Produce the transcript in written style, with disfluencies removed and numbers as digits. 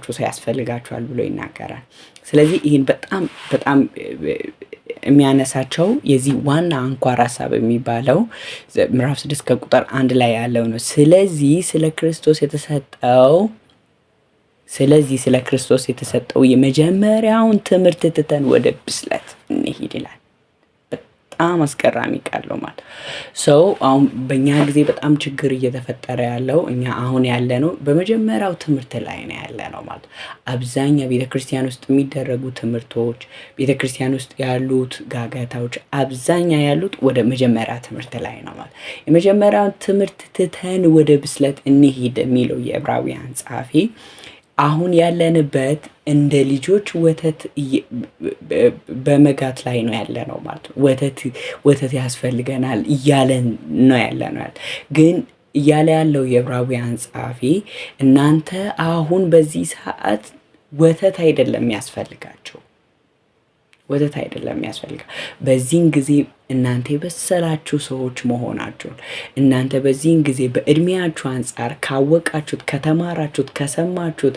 የሚመክራችሁ ሰው ያስፈልጋችኋል ብሎ ይናገራል። ስለዚህ ይህን በጣም በጣም የሚያነሳቸው የዚህ ዋና አንኳር ሀሳብ የሚባለው ምዕራፍ 6 ከቁጥር 1 ላይ ያለው ነው። ስለዚህ ስለ ክርስቶስ የተሰጠው የመጀመሪያውን ትምህርት ትተን ወደ ብስለት እንሂድ ይላል። በጣም አስገራሚ ቃል ነው ማለት ሰው። አሁን በእኛ ጊዜ በጣም ችግር እየተፈጠረ ያለው እኛ አሁን ያለ ነው በመጀመሪያው ትምህርት ላይ ነው ያለ ነው ማለት። አብዛኛው ቤተክርስቲያን ውስጥ የሚደረጉ ትምህርቶች፣ ቤተክርስቲያን ውስጥ ያሉት ጋጋታዎች አብዛኛው ያሉት ወደ መጀመሪያ ትምህርት ላይ ነው ማለት። የመጀመሪያውን ትምህርት ትተን ወደ ብስለት እንሂድ የሚለው የዕብራውያን ጸሐፊ አሁን ያለንበት እንደ ልጆች ወተት በመጋት ላይ ነው ያለ ነው ማለት ነው። ወተት ያስፈልገናል እያለን ነው ያለ ነው። ግን እያለ ያለው የዕብራውያን ጸሐፊ እናንተ አሁን በዚህ ሰዓት ወተት አይደለም ያስፈልጋቸው፣ በዚህን ጊዜ እናንተ የበሰላችሁ ሰዎች መሆናችሁን፣ እናንተ በዚህን ጊዜ በእድሜያችሁ አንጻር ካወቃችሁት፣ ከተማራችሁት፣ ከሰማችሁት